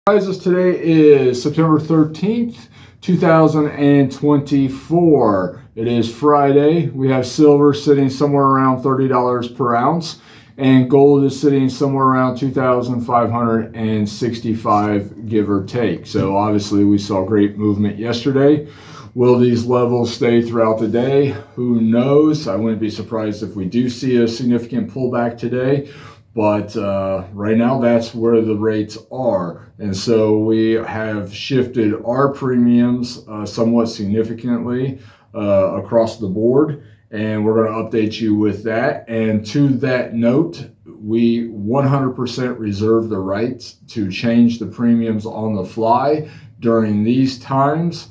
Today is September 13th, 2024. It is Friday. We have silver sitting somewhere around $30 per ounce, and gold is sitting somewhere around 2,565, give or take. So obviously we saw great movement yesterday. Will these levels stay throughout the day? Who knows? I wouldn't be surprised if we do see a significant pullback today. But right now, that's where the rates are. And so we have shifted our premiums somewhat significantly across the board. And we're going to update you with that. And to that note, we 100% reserve the right to change the premiums on the fly during these times.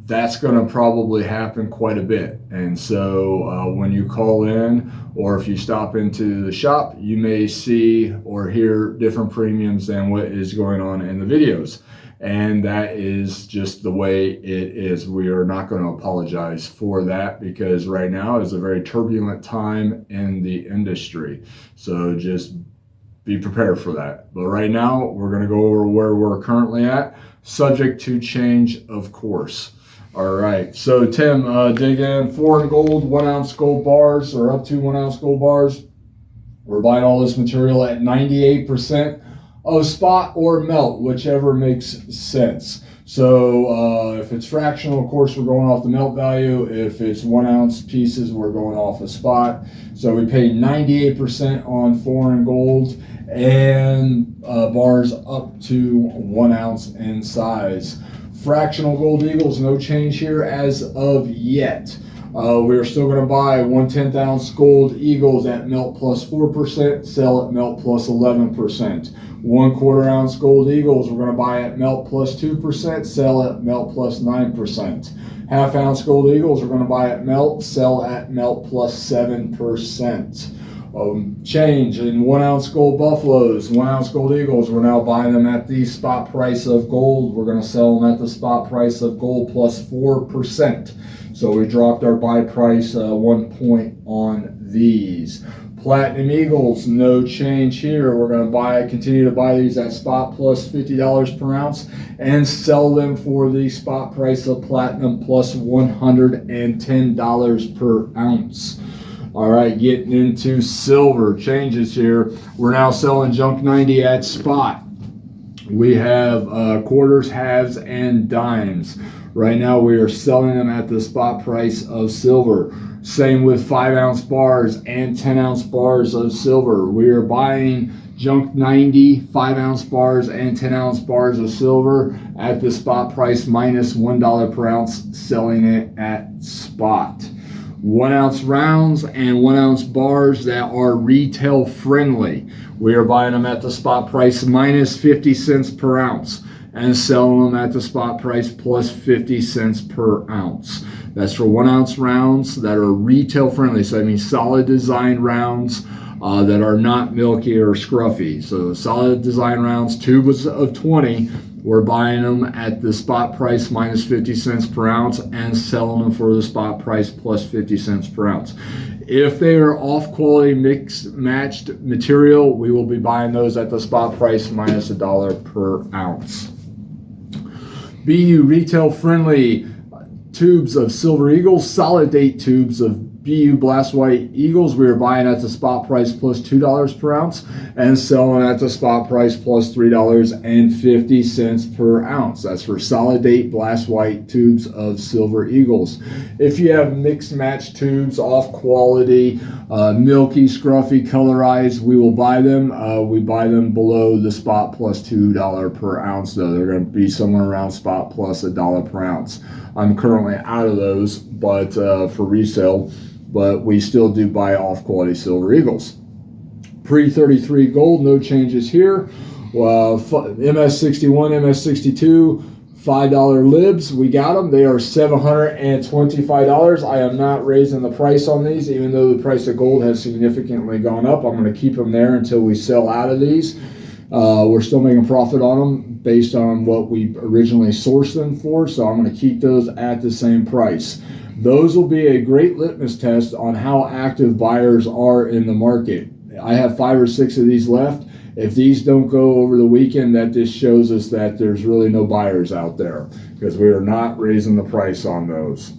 That's going to probably happen quite a bit. And so when you call in or if you stop into the shop, you may see or hear different premiums than what is going on in the videos. And that is just the way it is. We are not going to apologize for that because right now is a very turbulent time in the industry. So just be prepared for that. But right now, we're going to go over where we're currently at, subject to change, of course. All right, so Tim, dig in. Foreign gold, 1 ounce gold bars, or up to 1 ounce gold bars. We're buying all this material at 98% of spot or melt, whichever makes sense. So if it's fractional, of course, we're going off the melt value. If it's 1 ounce pieces, we're going off a spot. So we pay 98% on foreign gold and bars up to 1 ounce in size. Fractional gold eagles, no change here as of yet. We're still going to buy 1/10 ounce gold eagles at melt plus 4%, sell at melt plus 11%. 1/4 ounce gold eagles, we're going to buy at melt plus 2%, sell at melt plus 9%. 1/2 ounce gold eagles, we're going to buy at melt, sell at melt plus 7%. Change in 1 ounce gold buffaloes, 1 ounce gold eagles, we're now buying them at the spot price of gold. We're going to sell them at the spot price of gold plus 4%. So we dropped our buy price 1 point on these. Platinum eagles, no change here. We're going to continue to buy these at spot plus $50 per ounce and sell them for the spot price of platinum plus $110 per ounce. All right, getting into silver changes here. We're now selling junk 90 at spot. We have quarters, halves, and dimes. Right now we are selling them at the spot price of silver. Same with 5 ounce bars and 10 ounce bars of silver. We are buying junk 90, 5 ounce bars, and 10 ounce bars of silver at the spot price minus $1 per ounce, selling it at spot. 1 ounce rounds and 1 ounce bars that are retail friendly. We are buying them at the spot price minus 50 cents per ounce and selling them at the spot price plus 50 cents per ounce. That's for 1 ounce rounds that are retail friendly. So that means solid design rounds that are not milky or scruffy. So solid design rounds, tubes of 20. We're buying them at the spot price minus 50 cents per ounce and selling them for the spot price plus 50 cents per ounce. If they are off quality mixed matched material, we will be buying those at the spot price minus $1 per ounce. BU retail friendly tubes of silver eagles, solid date tubes of BU Blast White Eagles, we are buying at the spot price plus $2 per ounce and selling at the spot price plus $3.50 per ounce. That's for solid date Blast White tubes of Silver Eagles. If you have mixed match tubes, off quality, milky, scruffy, colorized, we will buy them. We buy them below the spot plus $2 per ounce, though. They're going to be somewhere around spot plus $1 per ounce. I'm currently out of those, but for resale. But we still do buy off quality Silver Eagles. Pre-33 gold, no changes here. MS61, MS62, $5 libs, we got them. They are $725. I am not raising the price on these, even though the price of gold has significantly gone up. I'm going to keep them there until we sell out of these. We're still making profit on them based on what we originally sourced them for, so I'm going to keep those at the same price. Those will be a great litmus test on how active buyers are in the market. I have 5 or 6 of these left, If these don't go over the weekend, that just shows us that there's really no buyers out there, because we are not raising the price on those.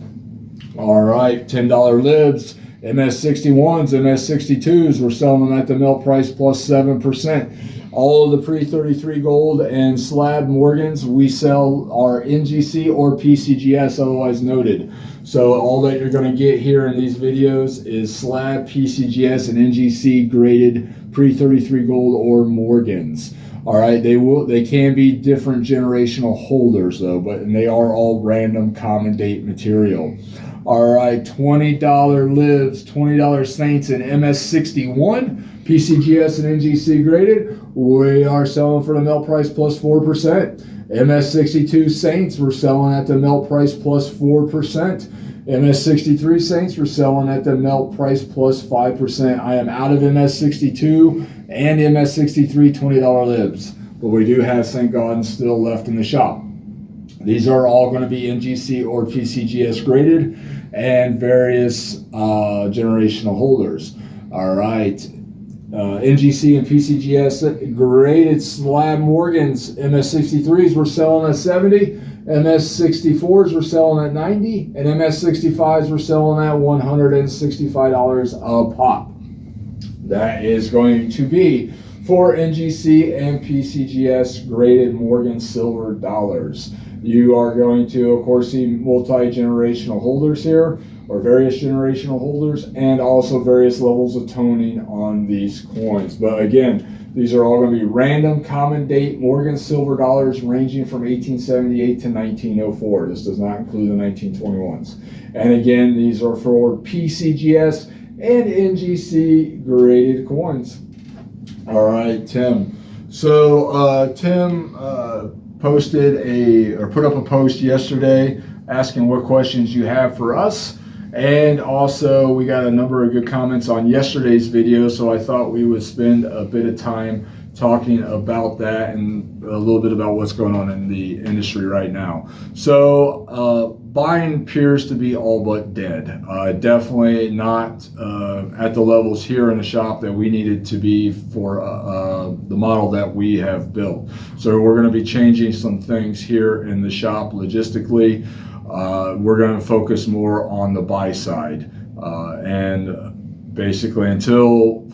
All right, $10 libs, MS61s, MS62s, we're selling them at the melt price plus 7%. All of the pre-33 gold and slab Morgans, we sell our NGC or PCGS, otherwise noted. So all that you're going to get here in these videos is slab, PCGS, and NGC graded pre-33 gold or Morgans. All right, they can be different generational holders though, and they are all random common date material. All right, $20 libs, $20 Saints, and MS61, PCGS and NGC graded. We are selling for the melt price plus 4%. MS62 Saints, we're selling at the melt price plus 4%. MS63 Saints, we're selling at the melt price plus 5%. I am out of MS62 and MS63 $20 libs, but we do have St. Gaudens still left in the shop. These are all going to be NGC or PCGS graded and various generational holders. All right. NGC and PCGS graded slab Morgans, MS63s we're selling at 70, MS64s we're selling at 90, and MS65s we're selling at $165 a pop. That is going to be for NGC and PCGS graded Morgan silver dollars. You are going to, of course, see multi-generational holders here, or various generational holders, and also various levels of toning on these coins. But again, these are all going to be random common date Morgan silver dollars ranging from 1878 to 1904. This does not include the 1921s. And again, these are for PCGS and NGC graded coins. All right, Tim. So Tim put up a post yesterday asking what questions you have for us, and also we got a number of good comments on yesterday's video, so I thought we would spend a bit of time talking about that and a little bit about what's going on in the industry right now. So buying appears to be all but dead. Definitely not at the levels here in the shop that we needed to be for the model that we have built. So we're going to be changing some things here in the shop logistically. We're going to focus more on the buy side, and basically until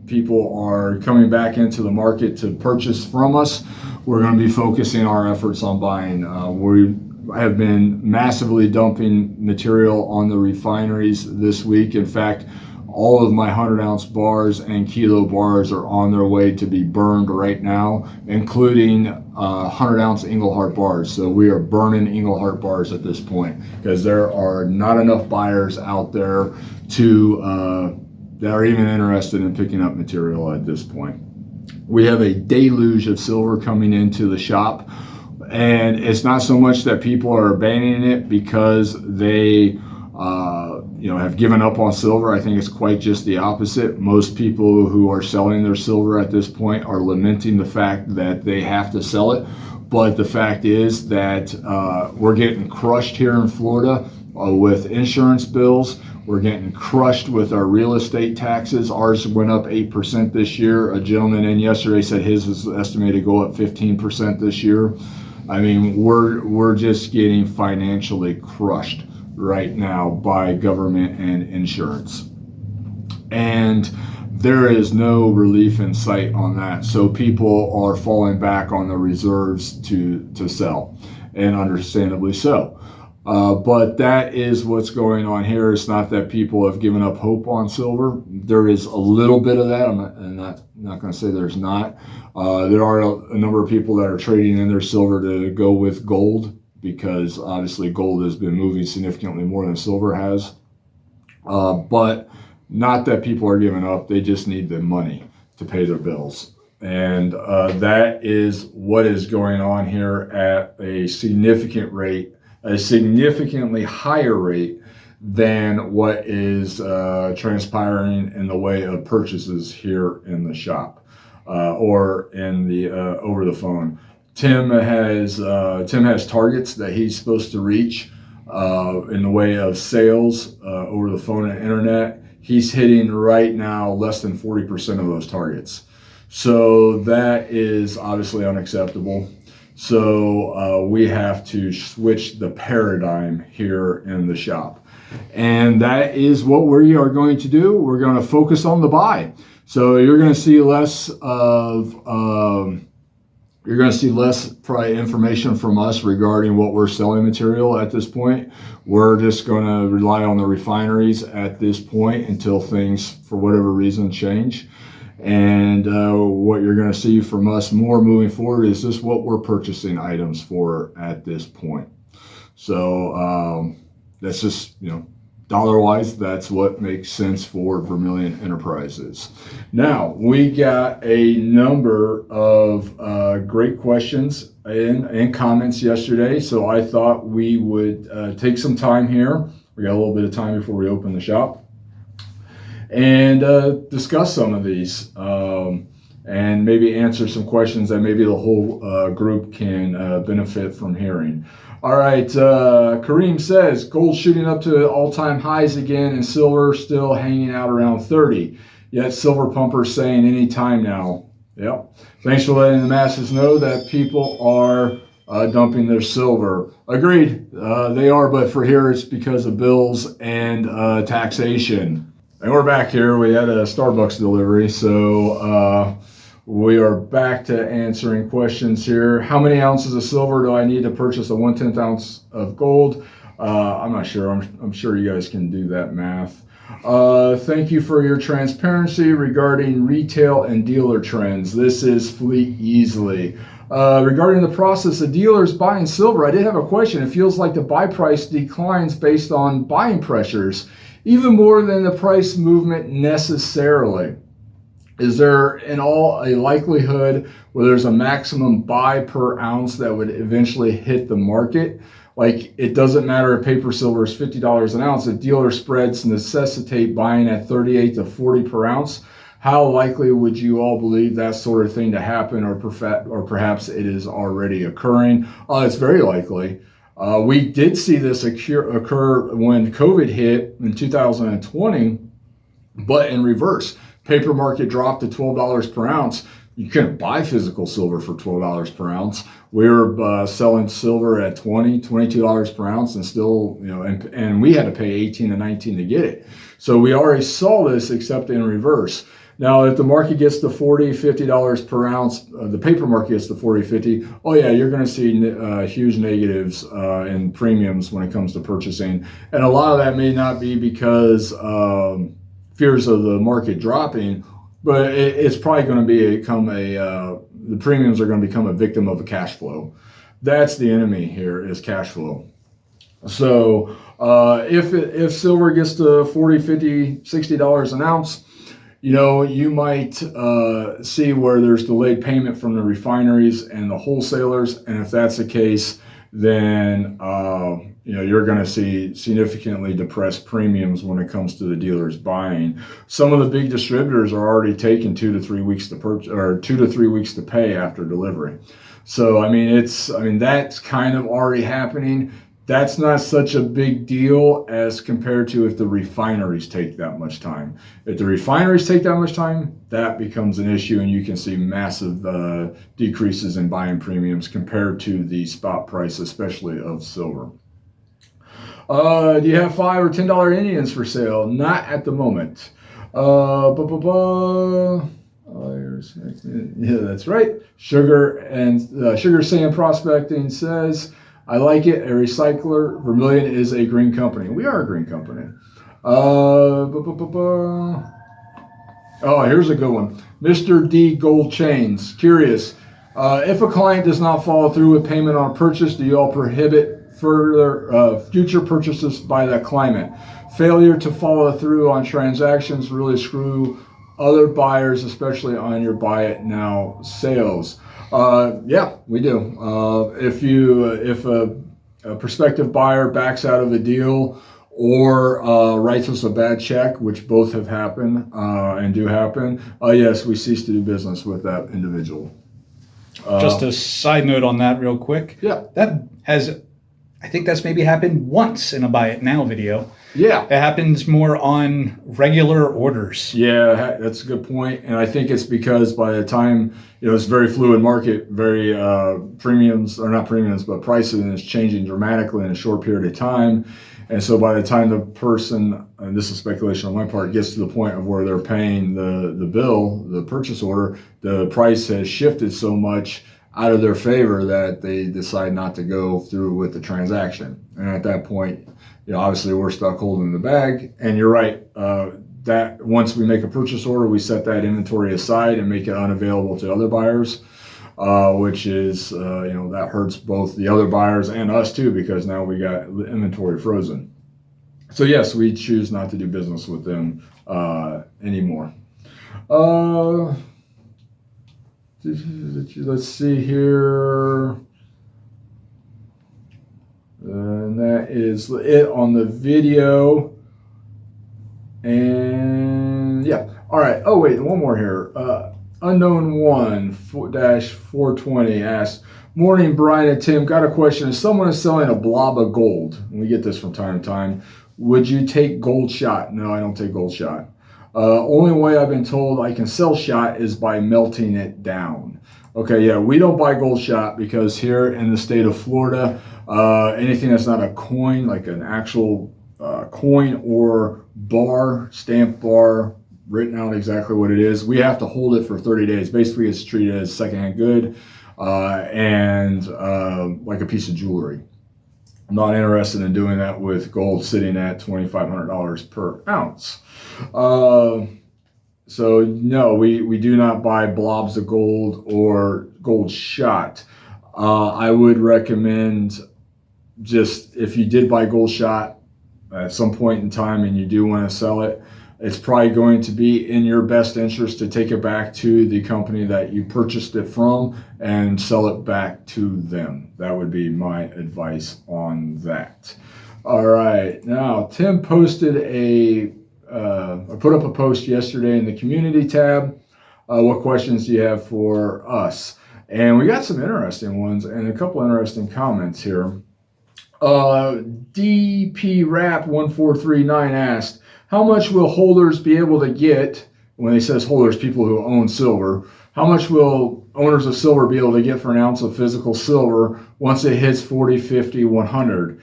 people are coming back into the market to purchase from us, we're going to be focusing our efforts on buying. We have been massively dumping material on the refineries this week. In fact, all of my 100-ounce bars and kilo bars are on their way to be burned right now, including 100-ounce Engelhart bars. So we are burning Engelhart bars at this point because there are not enough buyers out there that are even interested in picking up material at this point. We have a deluge of silver coming into the shop, and it's not so much that people are abandoning it because they have given up on silver. I think it's quite just the opposite. Most people who are selling their silver at this point are lamenting the fact that they have to sell it. But the fact is that we're getting crushed here in Florida with insurance bills. We're getting crushed with our real estate taxes. Ours went up 8% this year. A gentleman in yesterday said his is estimated to go up 15% this year. I mean, we're just getting financially crushed right now by government and insurance. And there is no relief in sight on that. So people are falling back on the reserves to sell, and understandably so. But that is what's going on here. It's not that people have given up hope on silver. There is a little bit of that. I'm not going to say there's not. There are a number of people that are trading in their silver to go with gold, because obviously gold has been moving significantly more than silver has. But not that people are giving up. They just need the money to pay their bills. And that is what is going on here at a significant rate, a significantly higher rate than what is transpiring in the way of purchases here in the shop or in the over the phone. Tim has targets that he's supposed to reach in the way of sales over the phone and internet. He's hitting right now less than 40% of those targets. So that is obviously unacceptable. So we have to switch the paradigm here in the shop. And that is what we are going to do. We're going to focus on the buy. So you're going to see less of, probably information from us regarding what we're selling material at this point. We're just going to rely on the refineries at this point until things, for whatever reason, change. And what you're going to see from us more moving forward is just what we're purchasing items for at this point. So that's just, dollar-wise, that's what makes sense for Vermillion Enterprises. Now, we got a number of great questions and comments yesterday, so I thought we would take some time here. We got a little bit of time before we open the shop. And discuss some of these and maybe answer some questions that maybe the whole group can benefit from hearing. All right, Kareem says, gold shooting up to all-time highs again and silver still hanging out around 30. Yet silver pumpers saying any time now. Yep. Thanks for letting the masses know that people are dumping their silver. Agreed, they are, but for here it's because of bills and taxation. And we're back here. We had a Starbucks delivery, so we are back to answering questions here. How many ounces of silver do I need to purchase a 1/10 ounce of gold? I'm not sure. I'm sure you guys can do that math. Thank you for your transparency regarding retail and dealer trends. This is Fleet Easily. Regarding the process of dealers buying silver, I did have a question. It feels like the buy price declines based on buying pressures, even more than the price movement necessarily. Is there in all a likelihood where there's a maximum buy per ounce that would eventually hit the market? Like, it doesn't matter if paper silver is $50 an ounce, if dealer spreads necessitate buying at 38 to 40 per ounce. How likely would you all believe that sort of thing to happen, or perhaps it is already occurring? It's very likely. We did see this occur when COVID hit in 2020, but in reverse. Paper market dropped to $12 per ounce. You couldn't buy physical silver for $12 per ounce. We were selling silver at $20, $22 per ounce, and still, and we had to pay 18 to 19 to get it. So we already saw this, except in reverse. Now, if the market gets to $40, $50 per ounce, the paper market gets to 40, 50, oh yeah, you're going to see huge negatives in premiums when it comes to purchasing. And a lot of that may not be because fears of the market dropping, but it's probably going to become the premiums are going to become a victim of a cash flow. That's the enemy here, is cash flow. So if silver gets to 40, 50, $60 an ounce, you might see where there's delayed payment from the refineries and the wholesalers. And if that's the case, then you're going to see significantly depressed premiums when it comes to the dealers buying. Some of the big distributors are already taking 2 to 3 weeks to purchase, or 2 to 3 weeks to pay after delivery. So that's kind of already happening. That's not such a big deal as compared to if the refineries take that much time. If the refineries take that much time, that becomes an issue, and you can see massive decreases in buying premiums compared to the spot price, especially of silver. Do you have $5 or $10 Indians for sale? Not at the moment. Yeah, that's right. Sugar Sand Prospecting says, I like it. A recycler. Vermillion is a green company. We are a green company. Here's a good one. Mr. D Gold Chains. Curious. If a client does not follow through with payment on a purchase, do you all prohibit further future purchases by that client? Failure to follow through on transactions really screw other buyers, especially on your buy it now sales. Yeah, we do. If a prospective buyer backs out of a deal or writes us a bad check, which both have happened and do happen, yes, we cease to do business with that individual. Just a side note on that real quick. Yeah. That has I think that's maybe happened once in a buy it now video. Yeah. It happens more on regular orders. Yeah, that's a good point. And I think it's because by the time, it's a very fluid market, very premiums, or not premiums, but pricing is changing dramatically in a short period of time. And so by the time the person, and this is speculation on my part, gets to the point of where they're paying the bill, the purchase order, the price has shifted so much out of their favor that they decide not to go through with the transaction. And at that point, obviously we're stuck holding the bag. And you're right, that once we make a purchase order, we set that inventory aside and make it unavailable to other buyers, which is, that hurts both the other buyers and us too, because now we got inventory frozen. So yes, we choose not to do business with them anymore. Let's see here. And that is it on the video. And yeah. All right. Oh, wait. One more here. Unknown 1-420 asks, morning, Brian and Tim. Got a question. If someone is selling a blob of gold, and we get this from time to time, would you take gold shot? No, I don't take gold shot. Only way I've been told I can sell shot is by melting it down. Okay, yeah, we don't buy gold shot because here in the state of Florida, anything that's not a coin, like an actual coin or bar, stamp bar, written out exactly what it is, we have to hold it for 30 days. Basically, it's treated as secondhand good and like a piece of jewelry. I'm not interested in doing that with gold sitting at $2,500 per ounce. So no, we do not buy blobs of gold or gold shot. I would recommend, just if you did buy gold shot at some point in time and you do want to sell it, it's probably going to be in your best interest to take it back to the company that you purchased it from and sell it back to them. That would be my advice on that. All right, now Tim posted I put up a post yesterday in the community tab. What questions do you have for us? And we got some interesting ones and a couple interesting comments here. DP Rap 1439 asked, how much will holders be able to get, when he says holders, people who own silver, how much will owners of silver be able to get for an ounce of physical silver once it hits 40, 50, 100?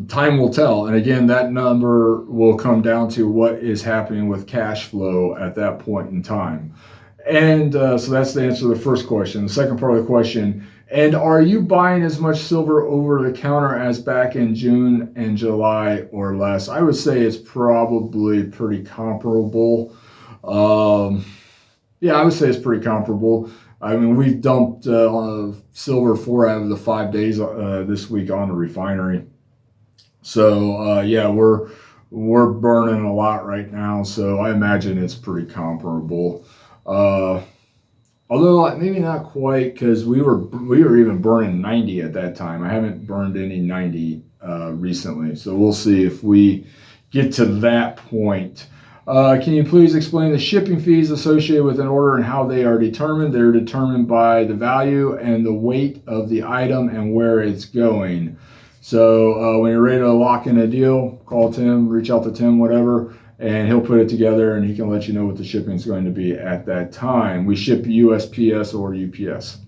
Time will tell. And again, that number will come down to what is happening with cash flow at that point in time. And so that's the answer to the first question. The second part of the question, and are you buying as much silver over the counter as back in June and July or less? I would say it's probably pretty comparable. Yeah, I would say it's pretty comparable. I mean, we've dumped silver 4 out of the 5 days this week on the refinery. So yeah, we're burning a lot right now. So I imagine it's pretty comparable. Although maybe not quite, because we were even burning 90 at that time. I haven't burned any 90 recently, so we'll see if we get to that point. Can you please explain the shipping fees associated with an order and how they are determined? They're determined by the value and the weight of the item and where it's going. So when you're ready to lock in a deal, call Tim, reach out to Tim, whatever, and he'll put it together and he can let you know what the shipping is going to be at that time. We ship USPS or UPS.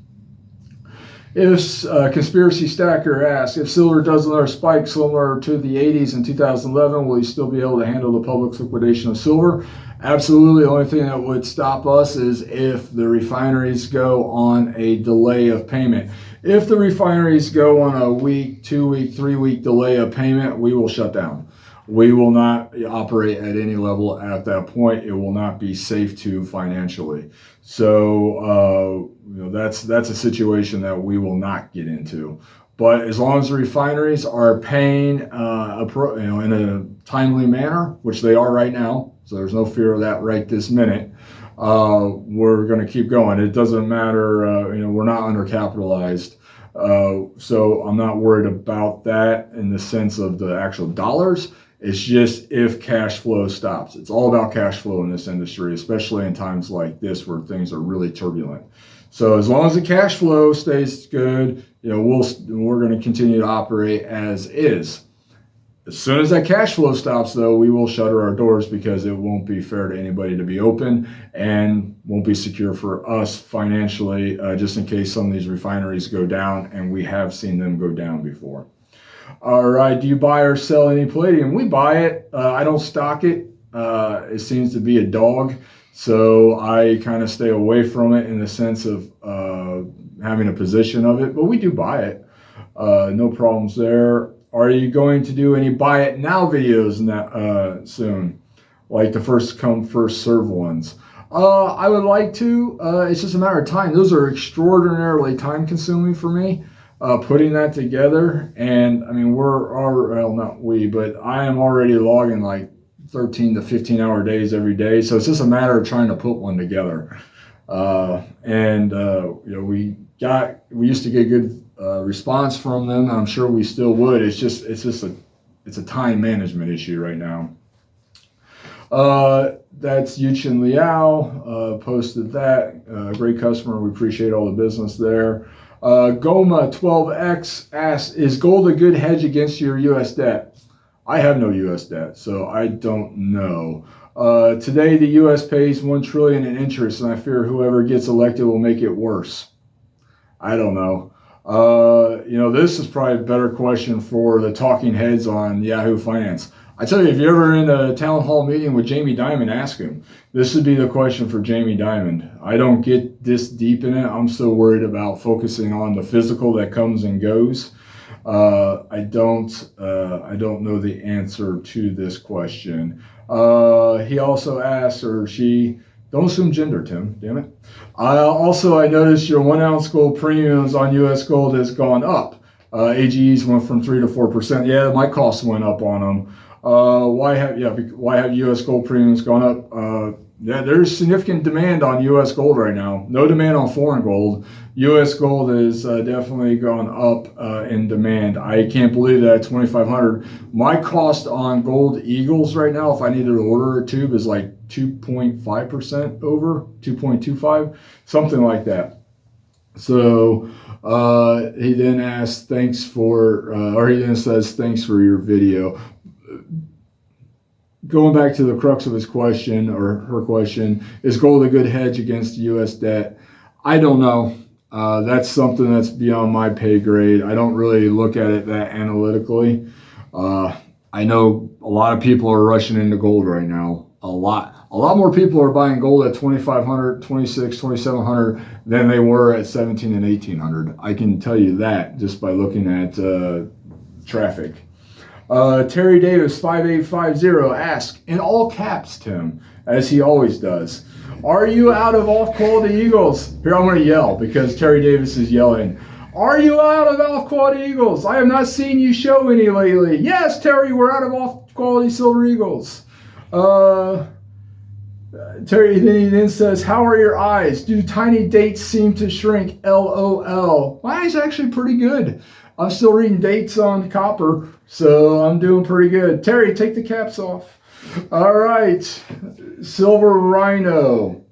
If Conspiracy Stacker asks, if silver does another spike similar to the 80s in 2011, will you still be able to handle the public's liquidation of silver? Absolutely. The only thing that would stop us is if the refineries go on a delay of payment. If the refineries go on a week, 2 week, 3 week delay of payment, we will shut down. We will not operate at any level at that point. It will not be safe to financially. So that's a situation that we will not get into. But as long as the refineries are paying in a timely manner, which they are right now, so there's no fear of that right this minute, we're going to keep going. It doesn't matter. We're not undercapitalized. So I'm not worried about that in the sense of the actual dollars. It's just if cash flow stops. It's all about cash flow in this industry, especially in times like this where things are really turbulent. So as long as the cash flow stays good, we're going to continue to operate as is. As soon as that cash flow stops, though, we will shutter our doors because it won't be fair to anybody to be open and won't be secure for us financially, just in case some of these refineries go down, and we have seen them go down before. All right, do you buy or sell any palladium? We buy it. I don't stock it. It seems to be a dog, so I kind of stay away from it in the sense of having a position of it, but we do buy it. No problems there. Are you going to do any buy it now videos soon? Like the first come, first serve ones? I would like to. It's just a matter of time. Those are extraordinarily time consuming for me, putting that together. And I mean, but I am already logging like 13 to 15 hour days every day. So it's just a matter of trying to put one together. We used to get good response from them. I'm sure we still would. It's a time management issue right now. That's Yuchen Liao posted that. Great customer. We appreciate all the business there. Goma 12X asks, is gold a good hedge against your U.S. debt? I have no U.S. debt, so I don't know. Today, the U.S. pays $1 trillion in interest, and I fear whoever gets elected will make it worse. I don't know. This is probably a better question for the talking heads on Yahoo Finance. I tell you, if you're ever in a town hall meeting with Jamie Dimon, ask him. This would be the question for Jamie Dimon. I don't get this deep in it. I'm so worried about focusing on the physical that comes and goes. I don't know the answer to this question. He also asks, or she, don't assume gender, Tim, damn it. I noticed your 1 ounce gold premiums on U.S. gold has gone up. AGEs went from 3 to 4%. Yeah, my costs went up on them. Why have U.S. gold premiums gone up? There's significant demand on U.S. gold right now. No demand on foreign gold. U.S. gold has definitely gone up in demand. I can't believe that at 2,500. My cost on gold eagles right now, if I needed to order a tube, is like 2.5% over, 2.25, something like that. So he then asks, he then says, thanks for your video. Going back to the crux of his question, or her question, is gold a good hedge against U.S. debt? I don't know. That's something that's beyond my pay grade. I don't really look at it that analytically. I know a lot of people are rushing into gold right now. A lot more people are buying gold at 2,500, 26, 2,700 than they were at 17 and 1,800. I can tell you that just by looking at traffic. Terry Davis 5850 asks, in all caps, Tim, as he always does, are you out of off-quality eagles? Here, I'm going to yell because Terry Davis is yelling. Are you out of off-quality eagles? I have not seen you show any lately. Yes, Terry, we're out of off-quality silver eagles. Terry then says, how are your eyes? Do tiny dates seem to shrink? LOL. My eyes are actually pretty good. I'm still reading dates on copper, so I'm doing pretty good. Terry, take the caps off. All right. Silver Rhino.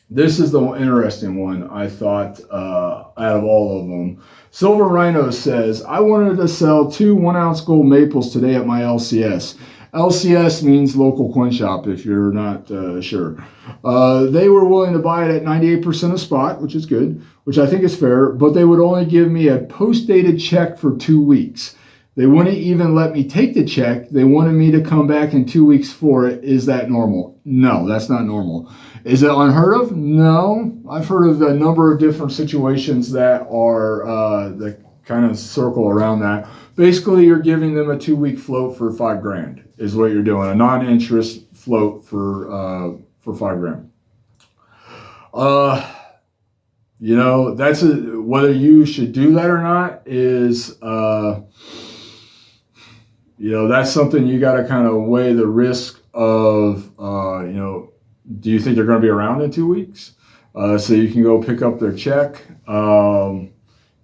This is the interesting one, I thought, out of all of them. Silver Rhino says, I wanted to sell 2 1 ounce gold maples today at my LCS. LCS means local coin shop, if you're not sure. They were willing to buy it at 98% of spot, which is good, which I think is fair, but they would only give me a post-dated check for 2 weeks. They wouldn't even let me take the check. They wanted me to come back in 2 weeks for it. Is that normal? No, that's not normal. Is it unheard of? No. I've heard of a number of different situations that are that kind of circle around that. Basically, you're giving them a 2-week float for $5,000 is what you're doing. A non-interest float for $5,000. That's whether you should do that or not is, that's something you got to kind of weigh the risk of, do you think they're going to be around in 2 weeks? So you can go pick up their check.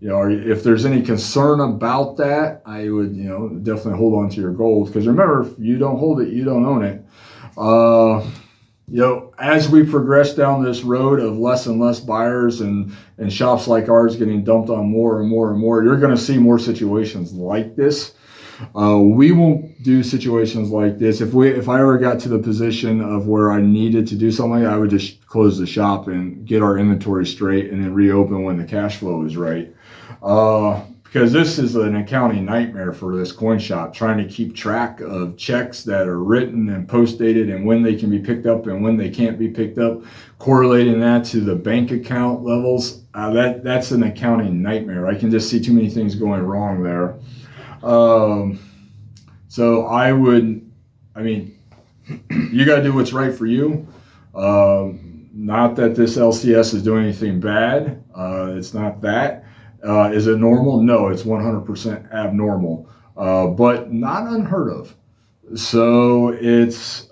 if there's any concern about that, I would, definitely hold on to your gold, because remember, if you don't hold it, you don't own it. As we progress down this road of less and less buyers and shops like ours getting dumped on more and more and more, you're going to see more situations like this. We won't do situations like this. If I ever got to the position of where I needed to do something, I would just close the shop and get our inventory straight and then reopen when the cash flow is right. Because this is an accounting nightmare for this coin shop, trying to keep track of checks that are written and post dated and when they can be picked up and when they can't be picked up, correlating that to the bank account levels. That's an accounting nightmare. I can just see too many things going wrong there. So you got to do what's right for you. Not that this LCS is doing anything bad. It's not that. Is it normal? No, it's 100% abnormal, but not unheard of. So it's,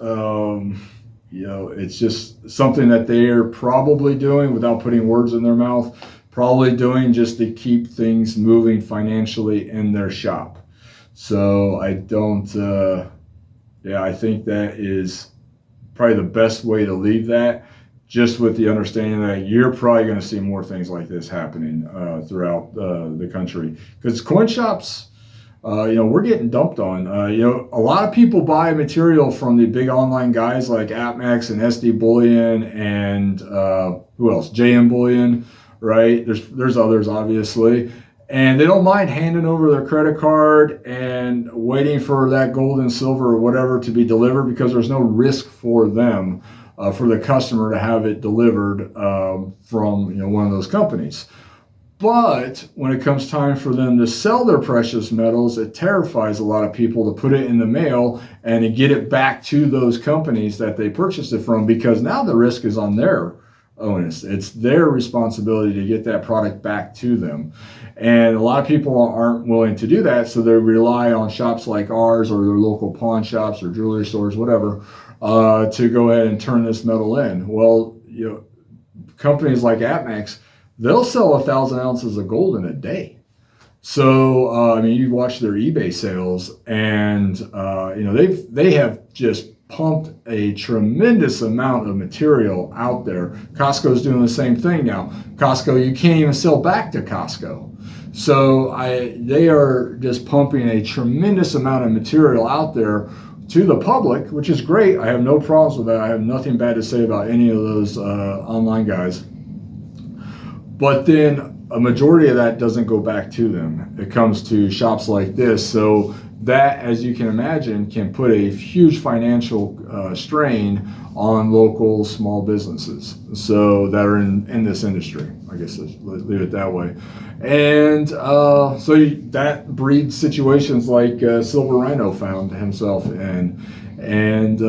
it's just something that they are probably doing, without putting words in their mouth, probably doing just to keep things moving financially in their shop. So I think that is probably the best way to leave that, just with the understanding that you're probably going to see more things like this happening throughout the country. Because coin shops, we're getting dumped on. A lot of people buy material from the big online guys like AppMax and SD Bullion and who else? JM Bullion, right? There's others, obviously. And they don't mind handing over their credit card and waiting for that gold and silver or whatever to be delivered, because there's no risk for them, for the customer, to have it delivered from one of those companies. But when it comes time for them to sell their precious metals, it terrifies a lot of people to put it in the mail and to get it back to those companies that they purchased it from, because now the risk is on their onus. It's their responsibility to get that product back to them. And a lot of people aren't willing to do that, so they rely on shops like ours or their local pawn shops or jewelry stores, whatever, to go ahead and turn this metal in. Well, companies like AppMax, they'll sell 1,000 ounces of gold in a day. So, you watch their eBay sales, and they have just pumped a tremendous amount of material out there. Costco's doing the same thing now. Costco, you can't even sell back to Costco. So they are just pumping a tremendous amount of material out there to the public, which is great. I have no problems with that. I have nothing bad to say about any of those online guys. But then a majority of that doesn't go back to them. It comes to shops like this. So that, as you can imagine, can put a huge financial strain on local small businesses that are in this industry. I guess let's leave it that way. And that breeds situations like Silver Rhino found himself in. And,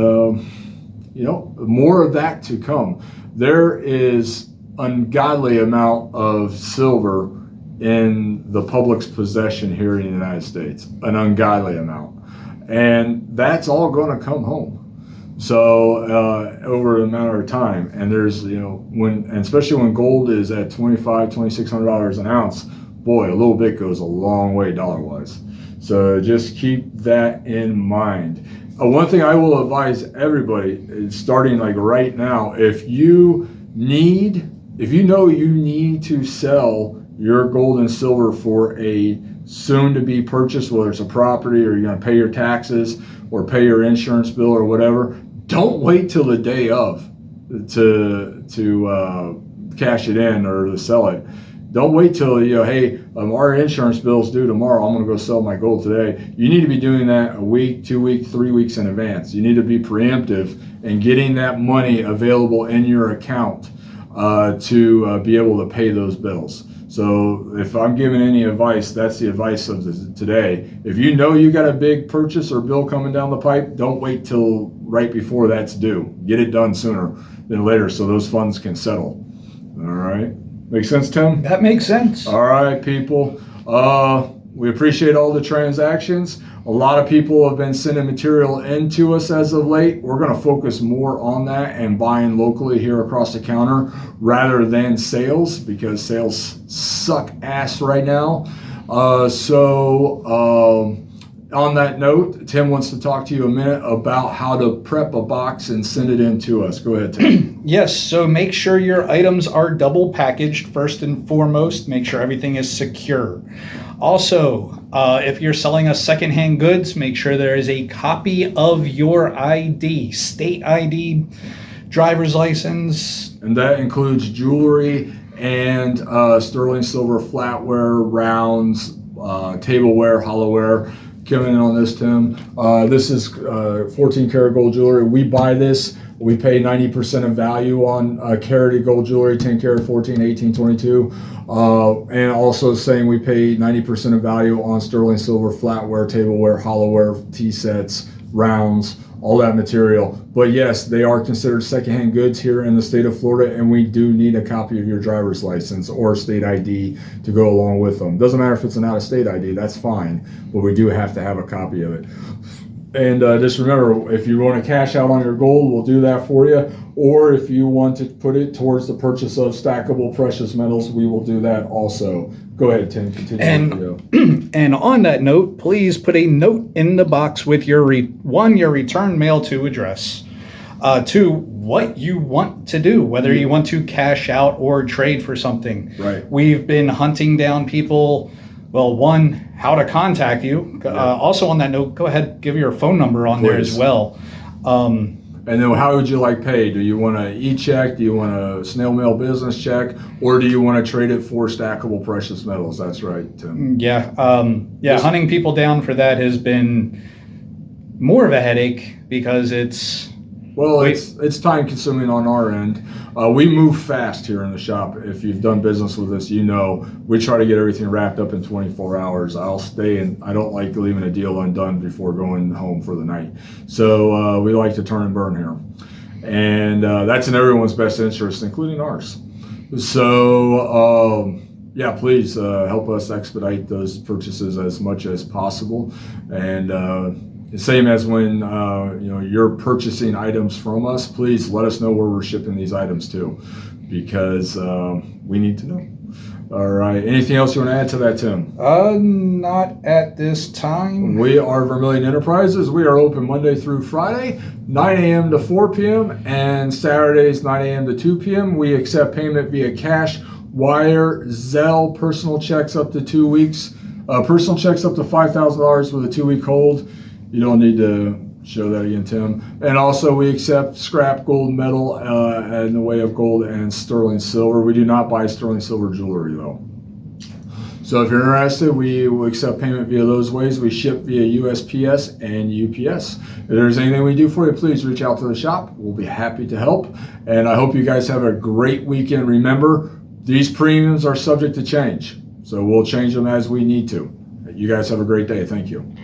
more of that to come. There is ungodly amount of silver in the public's possession here in the United States, an ungodly amount, and that's all going to come home. So over a matter of time, and there's especially when gold is at $2,600 an ounce, boy, a little bit goes a long way dollar-wise. So just keep that in mind. One thing I will advise everybody is, starting like right now, if you know you need to sell your gold and silver for a soon to be purchase, whether it's a property or you're going to pay your taxes or pay your insurance bill or whatever, don't wait till the day of to cash it in or to sell it. Don't wait till our insurance bill's due tomorrow, I'm going to go sell my gold today. You need to be doing that a week, 2 weeks, 3 weeks in advance. You need to be preemptive and getting that money available in your account to be able to pay those bills. So if I'm giving any advice, that's the advice of today. If you know you got a big purchase or bill coming down the pipe, don't wait till right before that's due. Get it done sooner than later so those funds can settle. All right. Make sense, Tim? That makes sense. All right, people. We appreciate all the transactions. A lot of people have been sending material into us as of late. We're going to focus more on that and buying locally here across the counter rather than sales, because sales suck ass right now. On that note, Tim wants to talk to you a minute about how to prep a box and send it in to us. Go ahead, Tim. Yes, so make sure your items are double packaged first and foremost. Make sure everything is secure. Also, if you're selling us secondhand goods, make sure there is a copy of your ID, state ID, driver's license. And that includes jewelry and sterling silver flatware, rounds, tableware, hollowware. Coming in on this, Tim. This is 14 karat gold jewelry. We buy this. We pay 90% of value on carated gold jewelry, 10 karat, 14, 18, 22. And also saying we pay 90% of value on sterling silver flatware, tableware, hollowware, tea sets, rounds, all that material. But yes, they are considered secondhand goods here in the state of Florida, and we do need a copy of your driver's license or state ID to go along with them. Doesn't matter if it's an out-of-state ID, that's fine, but we do have to have a copy of it. And just remember, if you want to cash out on your gold, we'll do that for you. Or if you want to put it towards the purchase of stackable precious metals, we will do that also. Go ahead, Tim. Continue. And on that note, please put a note in the box with your return mail to address. 2, what you want to do, whether you want to cash out or trade for something. Right. We've been hunting down people. Well, 1, how to contact you. Also on that note, go ahead, give your phone number on there as well. And then how would you like paid? Do you want an e-check? Do you want a snail mail business check? Or do you want to trade it for stackable precious metals? That's right, Tim. Yeah. Hunting people down for that has been more of a headache because it's time consuming on our end. We move fast here in the shop. If you've done business with us, you know we try to get everything wrapped up in 24 hours. I'll stay, and I don't like leaving a deal undone before going home for the night. So we like to turn and burn here, and that's in everyone's best interest, including ours. So please help us expedite those purchases as much as possible, and same as when you're purchasing items from us, please let us know where we're shipping these items to, because we need to know. All right. Anything else you want to add to that, Tim? Not at this time. We are Vermillion Enterprises. We are open Monday through Friday, 9 a.m. to 4 p.m. and Saturdays, 9 a.m. to 2 p.m. We accept payment via cash, wire, Zelle, personal checks up to 2 weeks, personal checks up to $5,000 with a 2-week hold. You don't need to show that again, Tim. And also we accept scrap gold metal in the way of gold and sterling silver. We do not buy sterling silver jewelry though. So if you're interested, we will accept payment via those ways. We ship via USPS and UPS. If there's anything we do for you, please reach out to the shop. We'll be happy to help. And I hope you guys have a great weekend. Remember, these premiums are subject to change. So we'll change them as we need to. You guys have a great day. Thank you.